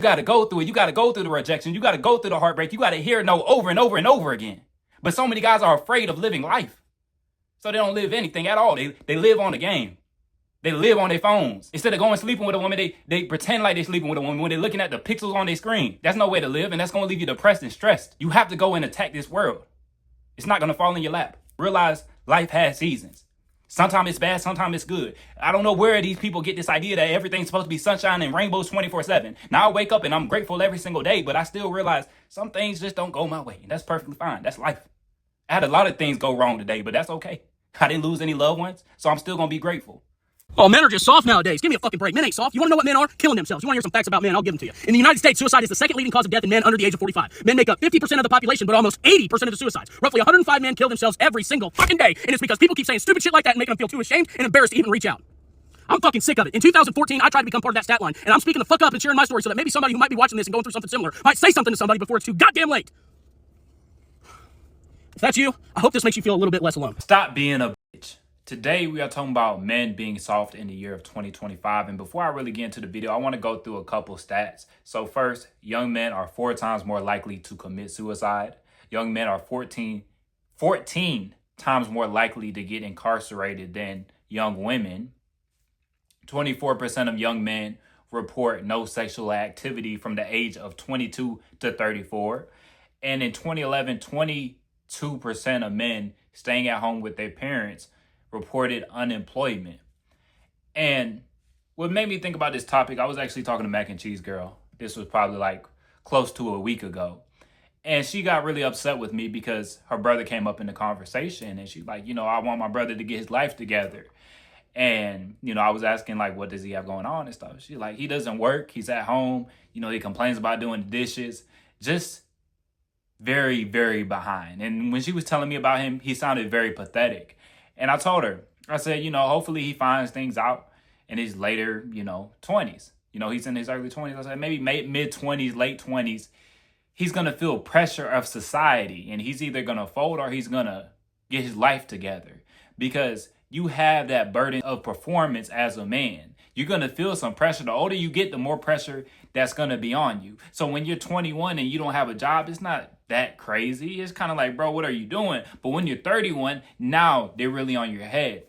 You got to go through it. You got to go through the rejection. You got to go through the heartbreak. You got to hear no over and over and over again. But so many guys are afraid of living life. So they don't live anything at all. They live on the game. They live on their phones. Instead of going sleeping with a woman, they pretend like they're sleeping with a woman when they're looking at the pixels on their screen. That's no way to live, and that's going to leave you depressed and stressed. You have to go and attack this world. It's not going to fall in your lap. Realize life has seasons. Sometimes it's bad, sometimes it's good. I don't know where these people get this idea that everything's supposed to be sunshine and rainbows 24/7. Now I wake up and I'm grateful every single day, but I still realize some things just don't go my way. And that's perfectly fine. That's life. I had a lot of things go wrong today, but that's okay. I didn't lose any loved ones, so I'm still going to be grateful. Oh, men are just soft nowadays. Give me a fucking break. Men ain't soft. You want to know what men are? Killing themselves. You want to hear some facts about men? I'll give them to you. In the United States, suicide is the second leading cause of death in men under the age of 45. Men make up 50% of the population, but almost 80% of the suicides. Roughly 105 men kill themselves every single fucking day, and it's because people keep saying stupid shit like that and making them feel too ashamed and embarrassed to even reach out. I'm fucking sick of it. In 2014, I tried to become part of that stat line, and I'm speaking the fuck up and sharing my story so that maybe somebody who might be watching this and going through something similar might say something to somebody before it's too goddamn late. If that's you, I hope this makes you feel a little bit less alone. Stop being a bitch. Today, we are talking about men being soft in the year of 2025. And before I really get into the video, I want to go through a couple stats. So first, young men are 4 times more likely to commit suicide. Young men are 14 times more likely to get incarcerated than young women. 24% of young men report no sexual activity from the age of 22 to 34. And in 2011, 22% of men staying at home with their parents reported unemployment. And what made me think about this topic, I was actually talking to Mac and Cheese Girl. This was probably like close to a week ago. And she got really upset with me because her brother came up in the conversation and she's like, I want my brother to get his life together. And, I was asking like, what does he have going on and stuff? She's like, he doesn't work. He's at home. He complains about doing the dishes. Just very, very behind. And when she was telling me about him, he sounded very pathetic. And I told her, I said, hopefully he finds things out in his later, 20s. He's in his early 20s. I said, maybe mid 20s, late 20s. He's going to feel pressure of society and he's either going to fold or he's going to get his life together because you have that burden of performance as a man. You're going to feel some pressure. The older you get, the more pressure that's going to be on you. So when you're 21 and you don't have a job, it's not that crazy. It's kind of like, bro, what are you doing? But when you're 31, now they're really on your head.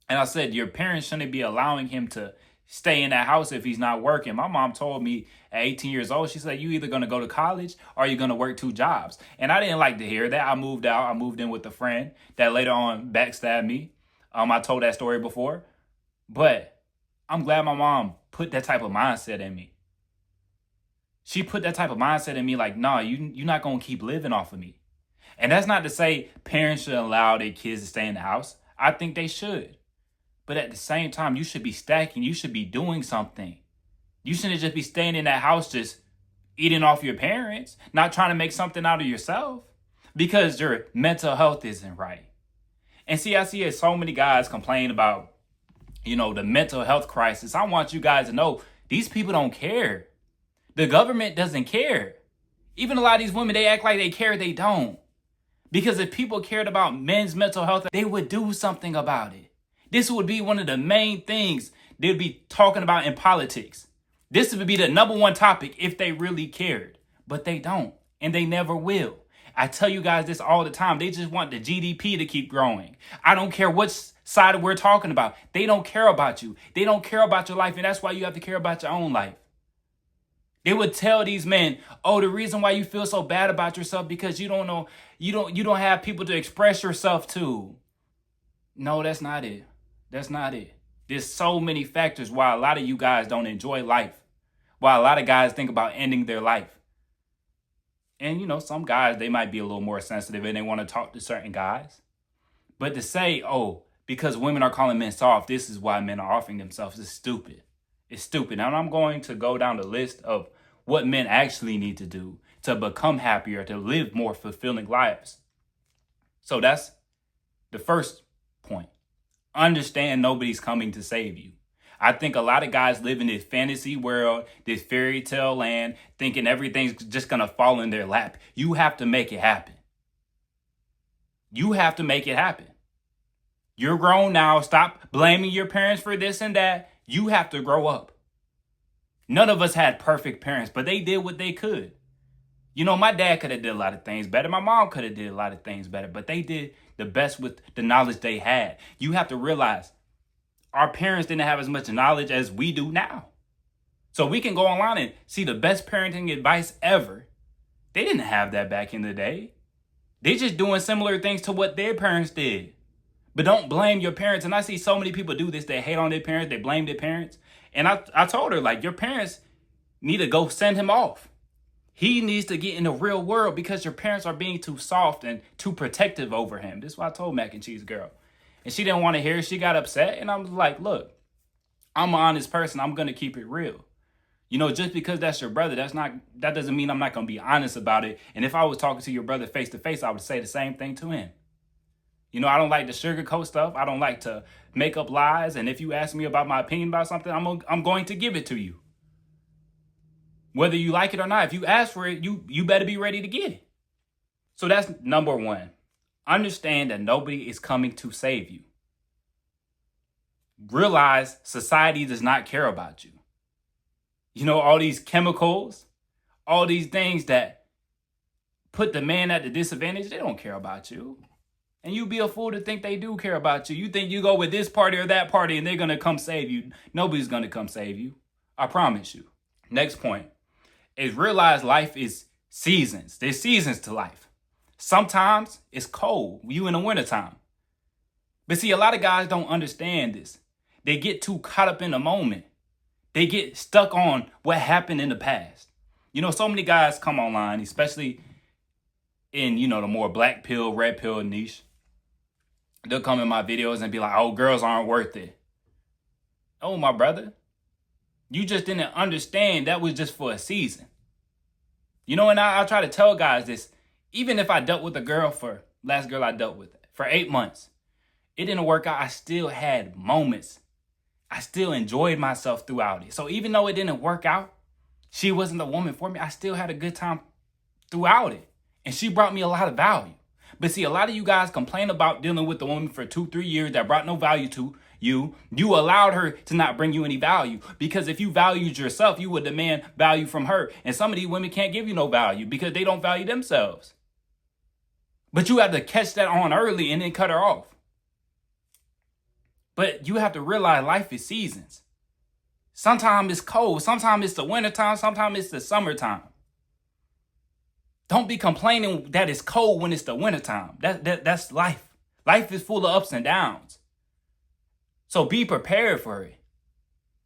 And I said, your parents shouldn't be allowing him to stay in that house if he's not working. My mom told me at 18 years old, she said, you either going to go to college or you're going to work 2 jobs. And I didn't like to hear that. I moved out. I moved in with a friend that later on backstabbed me. I told that story before, but I'm glad my mom put that type of mindset in me. She put that type of mindset in me like, nah, you're not going to keep living off of me. And that's not to say parents should allow their kids to stay in the house. I think they should. But at the same time, you should be stacking. You should be doing something. You shouldn't just be staying in that house just eating off your parents, not trying to make something out of yourself because your mental health isn't right. And see, I see so many guys complain about, the mental health crisis. I want you guys to know these people don't care. The government doesn't care. Even a lot of these women, they act like they care. They don't. Because if people cared about men's mental health, they would do something about it. This would be one of the main things they'd be talking about in politics. This would be the number one topic if they really cared. But they don't. And they never will. I tell you guys this all the time. They just want the GDP to keep growing. I don't care which side we're talking about. They don't care about you. They don't care about your life. And that's why you have to care about your own life. They would tell these men, oh, the reason why you feel so bad about yourself because you don't know, you don't have people to express yourself to. No, that's not it. That's not it. There's so many factors why a lot of you guys don't enjoy life. Why a lot of guys think about ending their life. And, some guys, they might be a little more sensitive and they want to talk to certain guys. But to say, oh, because women are calling men soft, this is why men are offering themselves is stupid. It's stupid. And I'm going to go down the list of what men actually need to do to become happier, to live more fulfilling lives. So that's the first point. Understand nobody's coming to save you. I think a lot of guys live in this fantasy world, this fairy tale land, thinking everything's just going to fall in their lap. You have to make it happen. You have to make it happen. You're grown now. Stop blaming your parents for this and that. You have to grow up. None of us had perfect parents, but they did what they could. You know, my dad could have did a lot of things better. My mom could have did a lot of things better, but they did the best with the knowledge they had. You have to realize our parents didn't have as much knowledge as we do now. So we can go online and see the best parenting advice ever. They didn't have that back in the day. They just doing similar things to what their parents did. But don't blame your parents. And I see so many people do this. They hate on their parents. They blame their parents. And I told her, like, your parents need to go send him off. He needs to get in the real world because your parents are being too soft and too protective over him. This is what I told Mac and Cheese Girl. And she didn't want to hear it. She got upset. And I was like, look, I'm an honest person. I'm going to keep it real. You know, just because that's your brother, that doesn't mean I'm not going to be honest about it. And if I was talking to your brother face to face, I would say the same thing to him. You know, I don't like to sugarcoat stuff. I don't like to make up lies. And if you ask me about my opinion about something, I'm going to give it to you. Whether you like it or not, if you ask for it, you better be ready to get it. So that's number one. Understand that nobody is coming to save you. Realize society does not care about you. You know, all these chemicals, all these things that put the man at the disadvantage, they don't care about you. And you be a fool to think they do care about you. You think you go with this party or that party and they're going to come save you. Nobody's going to come save you. I promise you. Next point is realize life is seasons. There's seasons to life. Sometimes it's cold. You in the wintertime. But see, a lot of guys don't understand this. They get too caught up in the moment. They get stuck on what happened in the past. You know, so many guys come online, especially in, you know, the more black pill, red pill niche. They'll come in my videos and be like, oh, girls aren't worth it. Oh, my brother. You just didn't understand that was just for a season. You know, and I try to tell guys this. Even if I dealt with a girl last girl I dealt with, for 8 months, it didn't work out. I still had moments. I still enjoyed myself throughout it. So even though it didn't work out, she wasn't the woman for me. I still had a good time throughout it. And she brought me a lot of value. But see, a lot of you guys complain about dealing with the woman for 2-3 years that brought no value to you. You allowed her to not bring you any value. Because if you valued yourself, you would demand value from her. And some of these women can't give you no value because they don't value themselves. But you have to catch that on early and then cut her off. But you have to realize life is seasons. Sometimes it's cold. Sometimes it's the wintertime. Sometimes it's the summertime. Don't be complaining that it's cold when it's the wintertime. That's life. Life is full of ups and downs. So be prepared for it.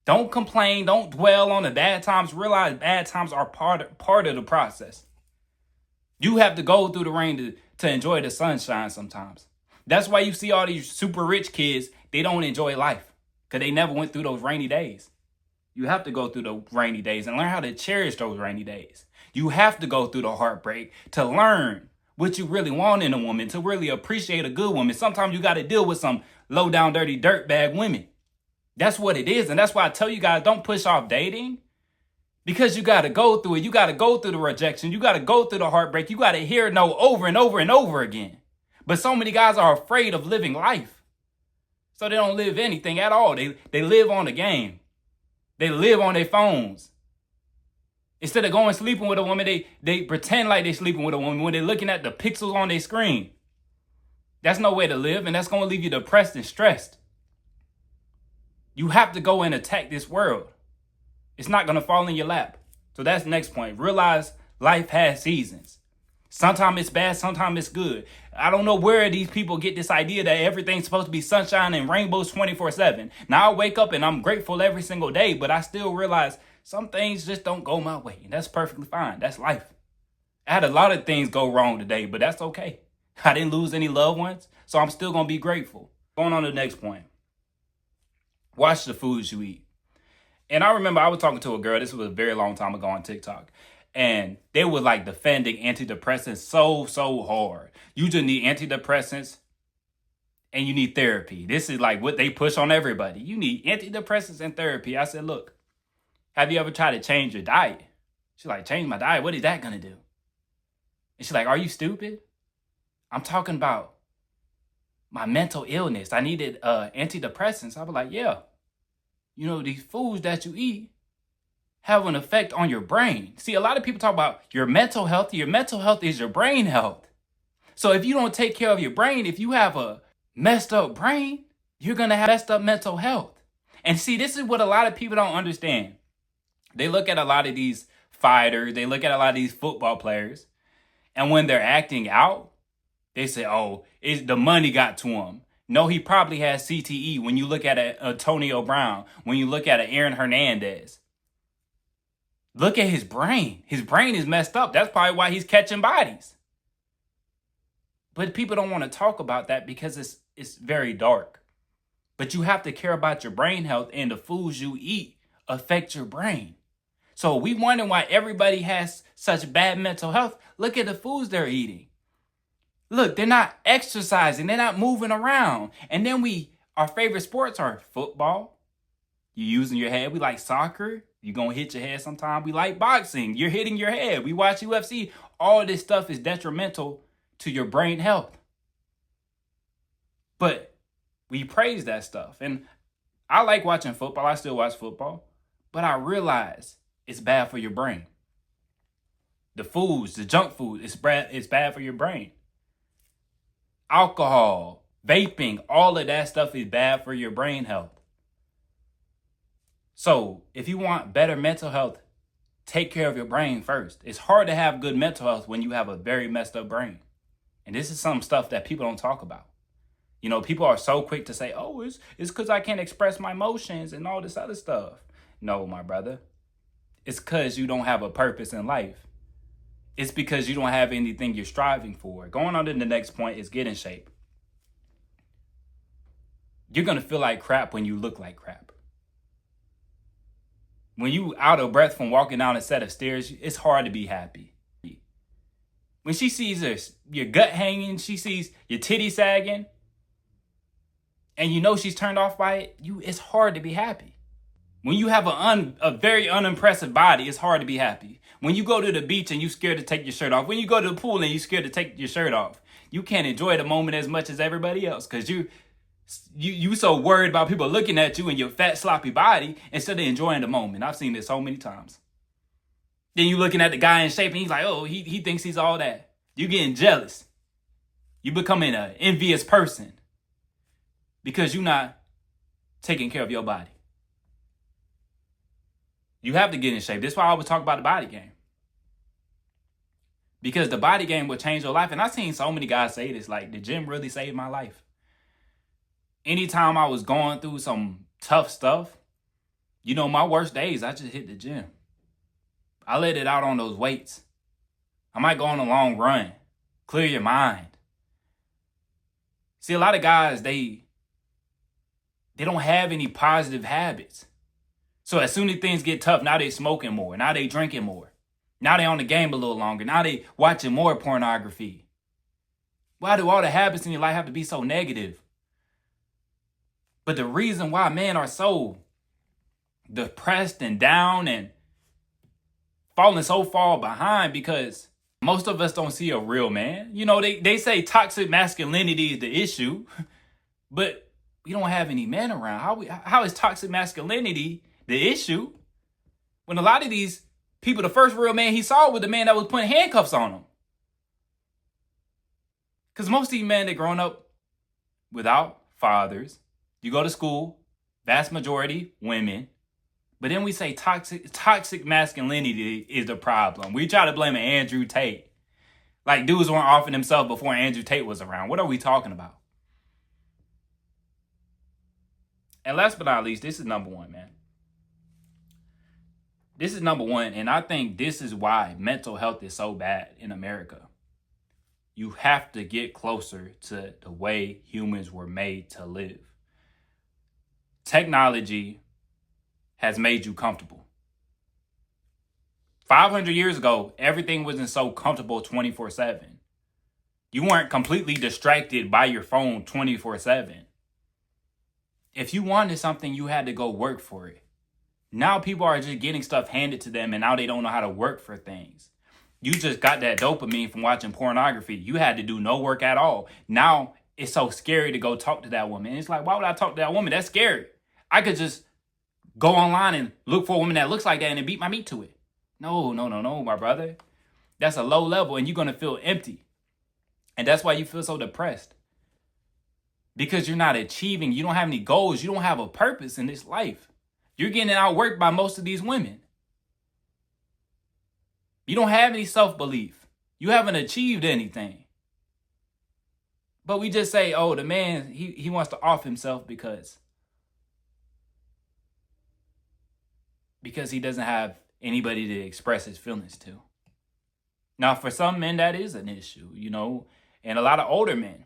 Don't complain. Don't dwell on the bad times. Realize bad times are part of the process. You have to go through the rain to enjoy the sunshine sometimes. That's why you see all these super rich kids, they don't enjoy life because they never went through those rainy days. You have to go through the rainy days and learn how to cherish those rainy days. You have to go through the heartbreak to learn what you really want in a woman, to really appreciate a good woman. Sometimes you got to deal with some low down, dirty dirtbag women. That's what it is. And that's why I tell you guys, don't push off dating because you got to go through it. You got to go through the rejection. You got to go through the heartbreak. You got to hear no over and over and over again. But so many guys are afraid of living life. So they don't live anything at all. They live on the game. They live on their phones. Instead of going sleeping with a woman, they pretend like they're sleeping with a woman when they're looking at the pixels on their screen. That's no way to live, and that's going to leave you depressed and stressed. You have to go and attack this world. It's not going to fall in your lap. So that's the next point. Realize life has seasons. Sometimes it's bad, sometimes it's good. I don't know where these people get this idea that everything's supposed to be sunshine and rainbows 24/7. Now I wake up and I'm grateful every single day, but I still realize some things just don't go my way. And that's perfectly fine. That's life. I had a lot of things go wrong today, but that's okay. I didn't lose any loved ones, so I'm still going to be grateful. Going on to the next point. Watch the foods you eat. And I remember I was talking to a girl, this was a very long time ago on TikTok. And they were like defending antidepressants so hard. You just need antidepressants and you need therapy. This is like what they push on everybody. You need antidepressants and therapy. I said, look, have you ever tried to change your diet? She's like, change my diet? What is that going to do? And she's like, are you stupid? I'm talking about my mental illness. I needed antidepressants. I was like, yeah. You know, these foods that you eat, have an effect on your brain. See, a lot of people talk about your mental health. Your mental health is your brain health. So if you don't take care of your brain, if you have a messed up brain, you're going to have messed up mental health. And see, this is what a lot of people don't understand. They look at a lot of these fighters, they look at a lot of these football players, and when they're acting out, they say, oh, the money got to him. No, he probably has CTE. When you look at Antonio Brown, when you look at Aaron Hernandez, look at his brain. His brain is messed up. That's probably why he's catching bodies. But people don't want to talk about that because it's very dark. But you have to care about your brain health, and the foods you eat affect your brain. So we wonder why everybody has such bad mental health. Look at the foods they're eating. Look, they're not exercising. They're not moving around. And then our favorite sports are football. You're using your head. We like soccer. You're going to hit your head sometime. We like boxing. You're hitting your head. We watch UFC. All this stuff is detrimental to your brain health. But we praise that stuff. And I like watching football. I still watch football. But I realize it's bad for your brain. The foods, the junk food, it's bad for your brain. Alcohol, vaping, all of that stuff is bad for your brain health. So if you want better mental health, take care of your brain first. It's hard to have good mental health when you have a very messed up brain. And this is some stuff that people don't talk about. You know, people are so quick to say, oh, it's because I can't express my emotions and all this other stuff. No, my brother. It's because you don't have a purpose in life. It's because you don't have anything you're striving for. Going on to the next point is get in shape. You're going to feel like crap when you look like crap. When you out of breath from walking down a set of stairs, it's hard to be happy. When she sees your gut hanging, she sees your titty sagging, and you know she's turned off by it, it's hard to be happy. When you have a very unimpressive body, it's hard to be happy. When you go to the beach and you're scared to take your shirt off. When you go to the pool and you're scared to take your shirt off. You can't enjoy the moment as much as everybody else because you so worried about people looking at you and your fat, sloppy body instead of enjoying the moment. I've seen this so many times. Then you looking at the guy in shape and he's like, oh, he thinks he's all that. You getting jealous. You becoming an envious person because you're not taking care of your body. You have to get in shape. That's why I always talk about the body game. Because the body game will change your life. And I've seen so many guys say this, like, the gym really saved my life. Anytime I was going through some tough stuff, you know, my worst days, I just hit the gym. I let it out on those weights. I might go on a long run. Clear your mind. See, a lot of guys, they don't have any positive habits. So as soon as things get tough, now they smoking more. Now they drinking more. Now they on the game a little longer. Now they watching more pornography. Why do all the habits in your life have to be so negative? But the reason why men are so depressed and down and falling so far behind because most of us don't see a real man. You know, they say toxic masculinity is the issue, but we don't have any men around. How is toxic masculinity the issue when a lot of these people, the first real man he saw was the man that was putting handcuffs on him? Because most of these men, they're growing up without fathers. You go to school, vast majority women. But then we say toxic masculinity is the problem. We try to blame Andrew Tate. Like dudes weren't offing themselves before Andrew Tate was around. What are we talking about? And last but not least, this is number one, man. This is number one, and I think this is why mental health is so bad in America. You have to get closer to the way humans were made to live. Technology has made you comfortable. 500 years ago, everything wasn't so comfortable 24/7. You weren't completely distracted by your phone 24/7. If you wanted something, you had to go work for it. Now people are just getting stuff handed to them and now they don't know how to work for things. You just got that dopamine from watching pornography. You had to do no work at all. Now it's so scary to go talk to that woman. And it's like, why would I talk to that woman? That's scary. I could just go online and look for a woman that looks like that and then beat my meat to it. No, my brother. That's a low level and you're going to feel empty. And that's why you feel so depressed. Because you're not achieving. You don't have any goals. You don't have a purpose in this life. You're getting outworked by most of these women. You don't have any self-belief. You haven't achieved anything. But we just say, oh, the man, he wants to off himself because he doesn't have anybody to express his feelings to. Now, for some men, that is an issue, you know, and a lot of older men,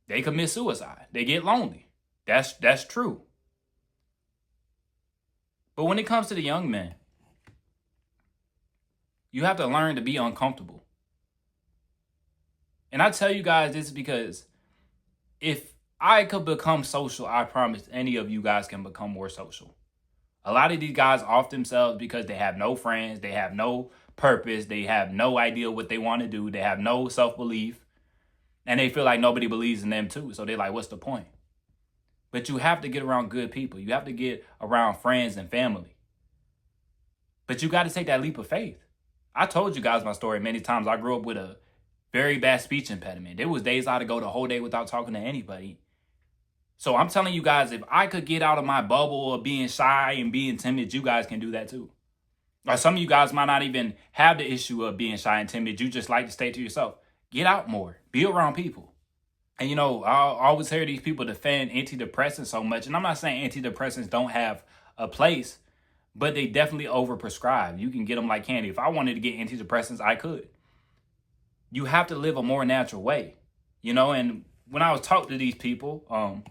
they commit suicide. They get lonely. That's true. But when it comes to the young men, you have to learn to be uncomfortable. And I tell you guys this because if I could become social, I promise any of you guys can become more social. A lot of these guys off themselves because they have no friends, they have no purpose, they have no idea what they want to do, they have no self-belief, and they feel like nobody believes in them too. So they're like, what's the point? But you have to get around good people. You have to get around friends and family. But you got to take that leap of faith. I told you guys my story many times. I grew up with a very bad speech impediment. There was days I had to go the whole day without talking to anybody. So I'm telling you guys, if I could get out of my bubble of being shy and being timid, you guys can do that too. Or some of you guys might not even have the issue of being shy and timid. You just like to stay to yourself. Get out more. Be around people. And, you know, I always hear these people defend antidepressants so much. And I'm not saying antidepressants don't have a place, but they definitely overprescribe. You can get them like candy. If I wanted to get antidepressants, I could. You have to live a more natural way, you know. And when I was talking to these people,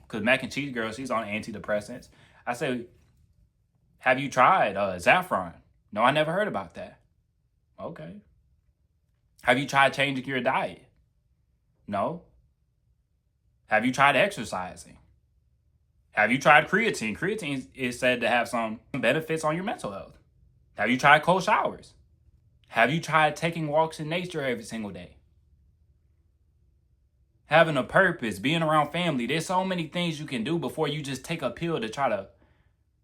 because Mac and Cheese Girl, she's on antidepressants, I said, have you tried Zafron? No, I never heard about that. Okay. Have you tried changing your diet? No. Have you tried exercising? Have you tried creatine? Creatine is said to have some benefits on your mental health. Have you tried cold showers? Have you tried taking walks in nature every single day? Having a purpose, being around family. There's so many things you can do before you just take a pill to try to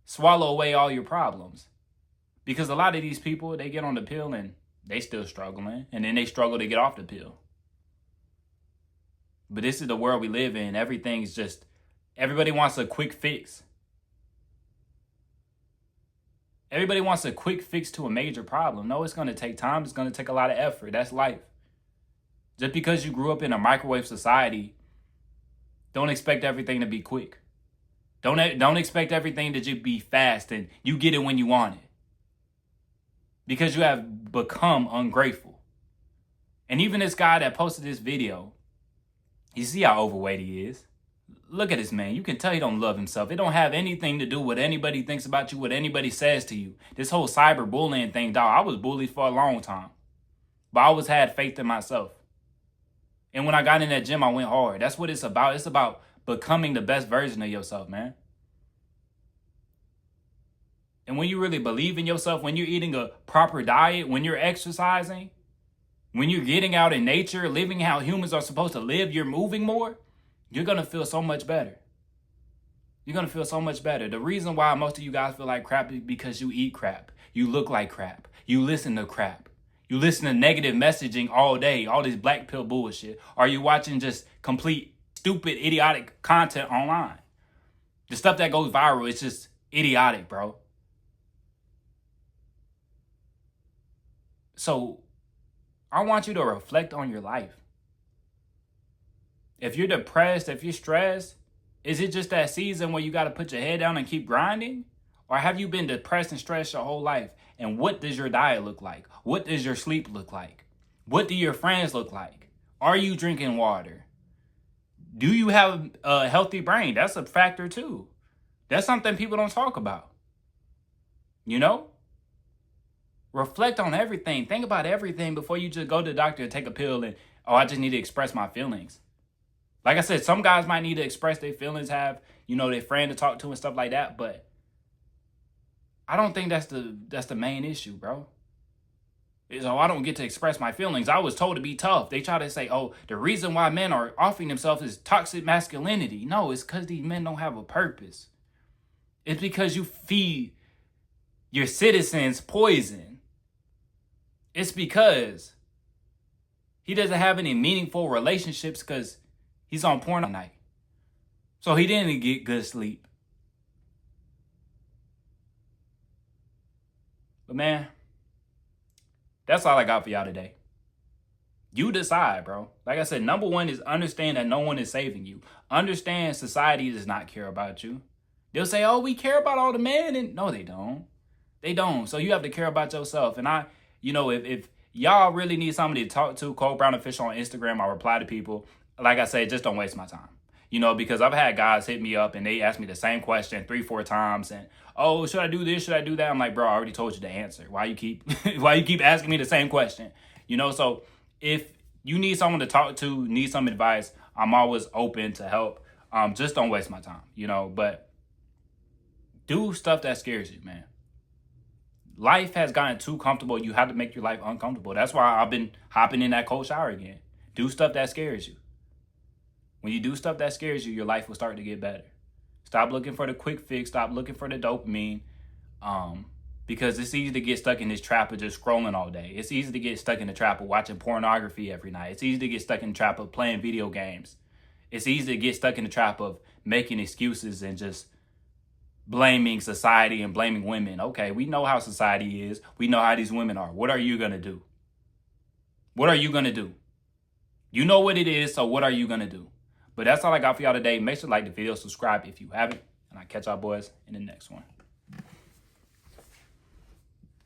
swallow away all your problems. Because a lot of these people, they get on the pill and they still struggling. And then they struggle to get off the pill. But this is the world we live in. Everything's just, everybody wants a quick fix. Everybody wants a quick fix to a major problem. No, it's going to take time. It's going to take a lot of effort. That's life. Just because you grew up in a microwave society, don't expect everything to be quick. Don't expect everything to just be fast and you get it when you want it. Because you have become ungrateful. And even this guy that posted this video, you see how overweight he is. Look at this man. You can tell he don't love himself. It don't have anything to do with what anybody thinks about you, what anybody says to you. This whole cyberbullying thing, dog, I was bullied for a long time. But I always had faith in myself. And when I got in that gym, I went hard. That's what it's about. It's about becoming the best version of yourself, man. And when you really believe in yourself, when you're eating a proper diet, when you're exercising, when you're getting out in nature, living how humans are supposed to live, you're moving more, you're going to feel so much better. You're going to feel so much better. The reason why most of you guys feel like crap is because you eat crap. You look like crap. You listen to crap. You listen to negative messaging all day, all this black pill bullshit. Are you watching just complete, stupid, idiotic content online? The stuff that goes viral is just idiotic, bro. So I want you to reflect on your life. If you're depressed, if you're stressed, is it just that season where you got to put your head down and keep grinding? Or have you been depressed and stressed your whole life? And what does your diet look like? What does your sleep look like? What do your friends look like? Are you drinking water? Do you have a healthy brain? That's a factor too. That's something people don't talk about. You know? Reflect on everything. Think about everything before you just go to the doctor and take a pill and, oh, I just need to express my feelings. Like I said, some guys might need to express their feelings, have, you know, their friend to talk to and stuff like that. But I don't think that's the main issue, bro. Is, oh, I don't get to express my feelings. I was told to be tough. They try to say, oh, the reason why men are offing themselves is toxic masculinity. No, it's because these men don't have a purpose. It's because you feed your citizens poison. It's because he doesn't have any meaningful relationships because he's on porn all night. So he didn't get good sleep. But man, that's all I got for y'all today. You decide, bro. Like I said, number one is understand that no one is saving you. Understand society does not care about you. They'll say, oh, we care about all the men. And no, they don't. They don't. So you have to care about yourself. And if y'all really need somebody to talk to, Cole Brown Official on Instagram, I reply to people. Like I said, just don't waste my time. Because I've had guys hit me up and they ask me the same question 3-4 times. And, oh, should I do this? Should I do that? I'm like, bro, I already told you the answer. Why you keep asking me the same question? So if you need someone to talk to, need some advice, I'm always open to help. Just don't waste my time, but do stuff that scares you, man. Life has gotten too comfortable. You have to make your life uncomfortable. That's why I've been hopping in that cold shower again. Do stuff that scares you. When you do stuff that scares you, your life will start to get better. Stop looking for the quick fix. Stop looking for the dopamine. Because it's easy to get stuck in this trap of just scrolling all day. It's easy to get stuck in the trap of watching pornography every night. It's easy to get stuck in the trap of playing video games. It's easy to get stuck in the trap of making excuses and just blaming society and blaming women. Okay, we know how society is. We know how these women are. What are you going to do? What are you going to do? You know what it is, so what are you going to do? But that's all I got for y'all today. Make sure to like the video, subscribe if you haven't, and I'll catch y'all boys in the next one.